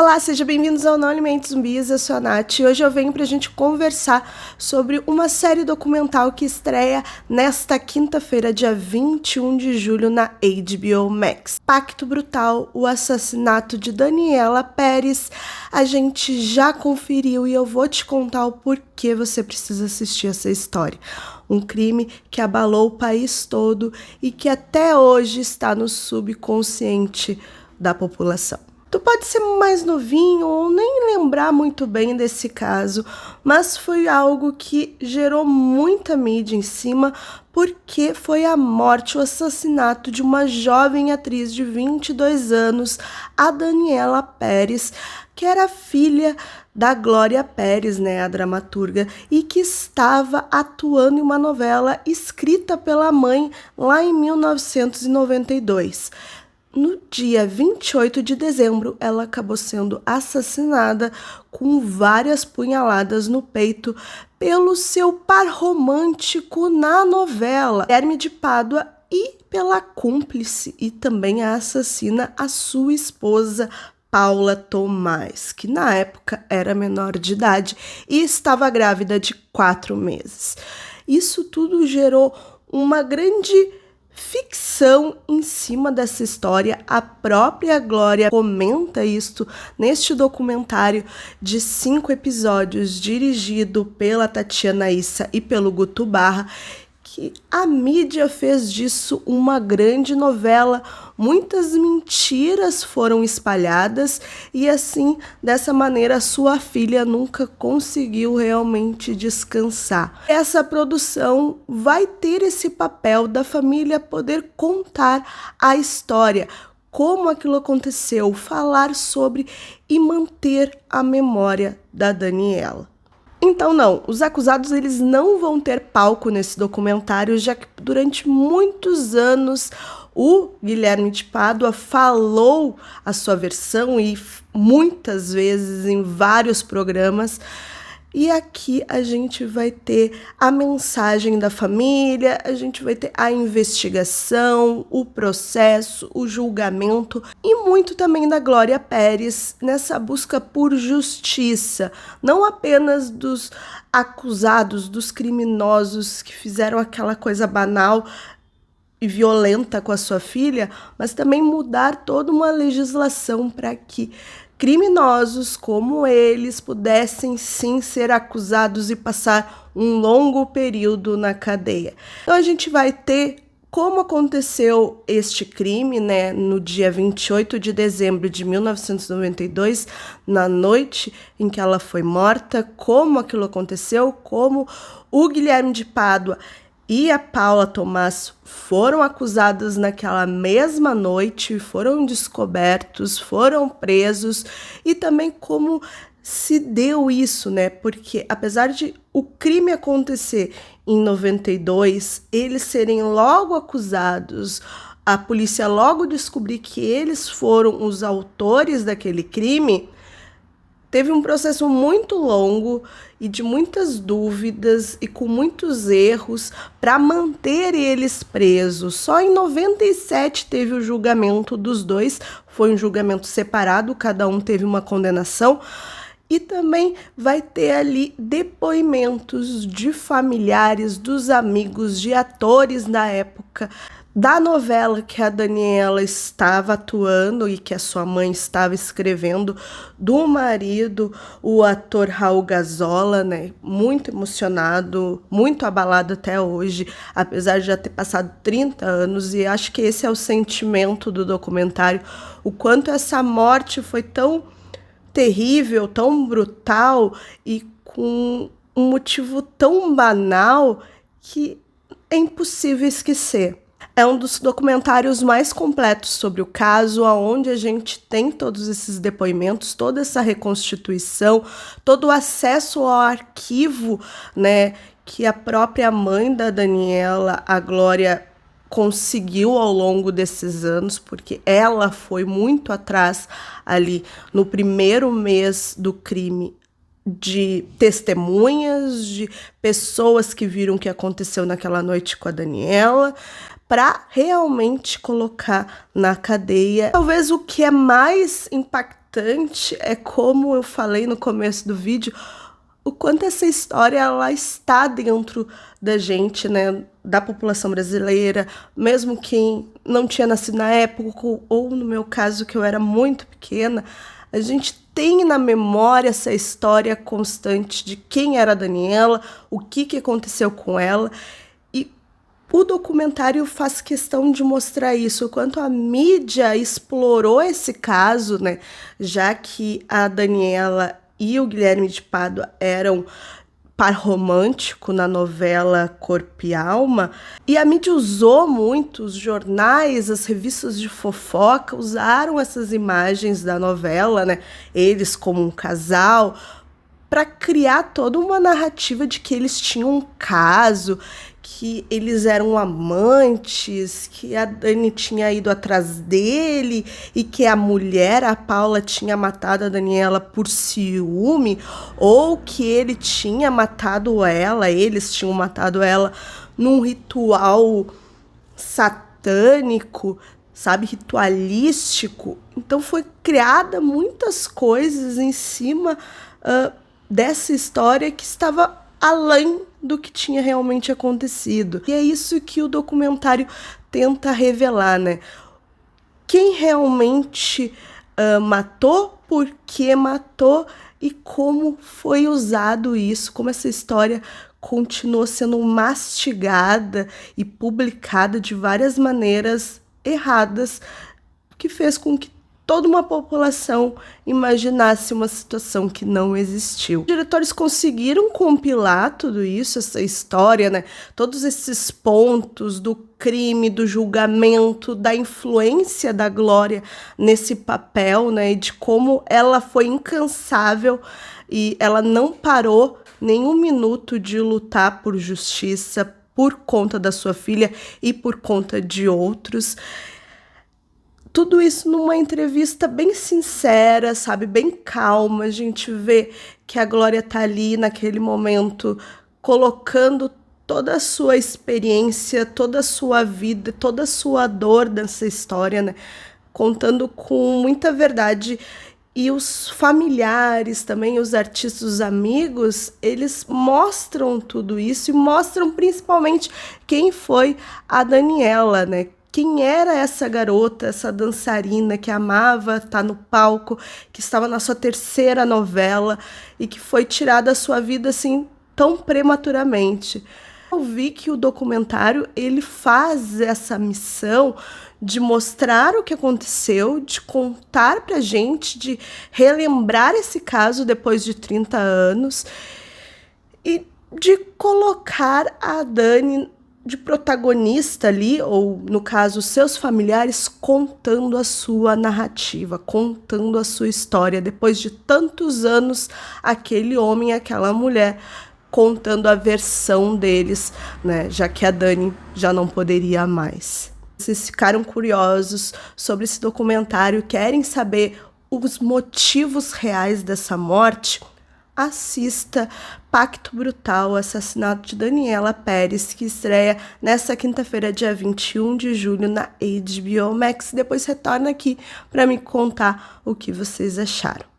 Olá, sejam bem-vindos ao Não Alimente Zumbis, eu sou a Nath e hoje eu venho pra gente conversar sobre uma série documental que estreia nesta quinta-feira, dia 21 de julho, na HBO Max. Pacto Brutal, o assassinato de Daniela Pérez, a gente já conferiu e eu vou te contar o porquê você precisa assistir essa história. Um crime que abalou o país todo e que até hoje está no subconsciente da população. Tu pode ser mais novinho ou nem lembrar muito bem desse caso, mas foi algo que gerou muita mídia em cima porque foi a morte, o assassinato de uma jovem atriz de 22 anos, a Daniela Pérez, que era filha da Glória Pérez, a dramaturga, e que estava atuando em uma novela escrita pela mãe lá em 1992. No dia 28 de dezembro, ela acabou sendo assassinada com várias punhaladas no peito pelo seu par romântico na novela, Guilherme de Pádua, e pela cúmplice e também a assassina, a sua esposa, Paula Tomás, que na época era menor de idade e estava grávida de 4 meses. Isso tudo gerou uma grande ficção em cima dessa história. A própria Glória comenta isto neste documentário de 5 episódios, dirigido pela Tatiana Issa e pelo Guto Barra, que a mídia fez disso uma grande novela. Muitas mentiras foram espalhadas e assim, dessa maneira, sua filha nunca conseguiu realmente descansar. Essa produção vai ter esse papel da família poder contar a história, como aquilo aconteceu, falar sobre e manter a memória da Daniela. Então não, os acusados eles não vão ter palco nesse documentário, já que durante muitos anos o Guilherme de Pádua falou a sua versão e muitas vezes em vários programas. E aqui a gente vai ter a mensagem da família, a gente vai ter a investigação, o processo, o julgamento e muito também da Glória Pérez nessa busca por justiça, não apenas dos acusados, dos criminosos que fizeram aquela coisa banal e violenta com a sua filha, mas também mudar toda uma legislação para que criminosos como eles pudessem sim ser acusados e passar um longo período na cadeia. Então a gente vai ter como aconteceu este crime, no dia 28 de dezembro de 1992, na noite em que ela foi morta, como aquilo aconteceu, como o Guilherme de Pádua e a Paula Tomás foram acusados naquela mesma noite, foram descobertos, foram presos, e também como se deu isso, porque apesar de o crime acontecer em 92, eles serem logo acusados, a polícia logo descobrir que eles foram os autores daquele crime, teve um processo muito longo e de muitas dúvidas e com muitos erros para manter eles presos. Só em 97 teve o julgamento dos dois, foi um julgamento separado, cada um teve uma condenação. E também vai ter ali depoimentos de familiares, dos amigos, de atores da época, da novela que a Daniela estava atuando e que a sua mãe estava escrevendo, do marido, o ator Raul Gazola, muito emocionado, muito abalado até hoje, apesar de já ter passado 30 anos, e acho que esse é o sentimento do documentário, o quanto essa morte foi tão terrível, tão brutal e com um motivo tão banal que é impossível esquecer. É um dos documentários mais completos sobre o caso, onde a gente tem todos esses depoimentos, toda essa reconstituição, todo o acesso ao arquivo, que a própria mãe da Daniela, a Glória, conseguiu ao longo desses anos, porque ela foi muito atrás ali no primeiro mês do crime, de testemunhas, de pessoas que viram o que aconteceu naquela noite com a Daniela, para realmente colocar na cadeia. Talvez o que é mais impactante é, como eu falei no começo do vídeo, o quanto essa história ela está dentro da gente, né, da população brasileira, mesmo quem não tinha nascido na época, ou no meu caso, que eu era muito pequena, a gente tem na memória essa história constante de quem era a Daniela, o que aconteceu com ela, e o documentário faz questão de mostrar isso, o quanto a mídia explorou esse caso, né, já que a Daniela e o Guilherme de Pádua eram par romântico na novela Corpo e Alma, e a mídia usou muito, os jornais, as revistas de fofoca usaram essas imagens da novela, né, eles como um casal, para criar toda uma narrativa de que eles tinham um caso, que eles eram amantes, que a Dani tinha ido atrás dele e que a mulher, a Paula, tinha matado a Daniela por ciúme, ou que ele tinha matado ela, eles tinham matado ela num ritual satânico, sabe, ritualístico. Então foi criada muitas coisas em cima dessa história que estava além do que tinha realmente acontecido. E é isso que o documentário tenta revelar, né? Quem realmente matou, por que matou e como foi usado isso, como essa história continuou sendo mastigada e publicada de várias maneiras erradas, que fez com que toda uma população imaginasse uma situação que não existiu. Os diretores conseguiram compilar tudo isso, essa história, né? Todos esses pontos do crime, do julgamento, da influência da Glória nesse papel, né? E de como ela foi incansável e ela não parou nenhum minuto de lutar por justiça, por conta da sua filha e por conta de outros. Tudo isso numa entrevista bem sincera, sabe, bem calma. A gente vê que a Glória tá ali naquele momento colocando toda a sua experiência, toda a sua vida, toda a sua dor nessa história, né? Contando com muita verdade. E os familiares também, os artistas, os amigos, eles mostram tudo isso e mostram principalmente quem foi a Daniela, né? Quem era essa garota, essa dançarina que amava estar no palco, que estava na sua terceira novela e que foi tirada da sua vida assim tão prematuramente. Eu vi que o documentário ele faz essa missão de mostrar o que aconteceu, de contar pra gente, de relembrar esse caso depois de 30 anos e de colocar a Dani de protagonista ali, ou no caso seus familiares, contando a sua narrativa, contando a sua história. Depois de tantos anos, aquele homem e aquela mulher contando a versão deles, né? Já que a Dani já não poderia mais. Vocês ficaram curiosos sobre esse documentário, querem saber os motivos reais dessa morte? Assista Pacto Brutal, o assassinato de Daniela Pérez, que estreia nesta quinta-feira, dia 21 de julho, na HBO Max. Depois retorna aqui para me contar o que vocês acharam.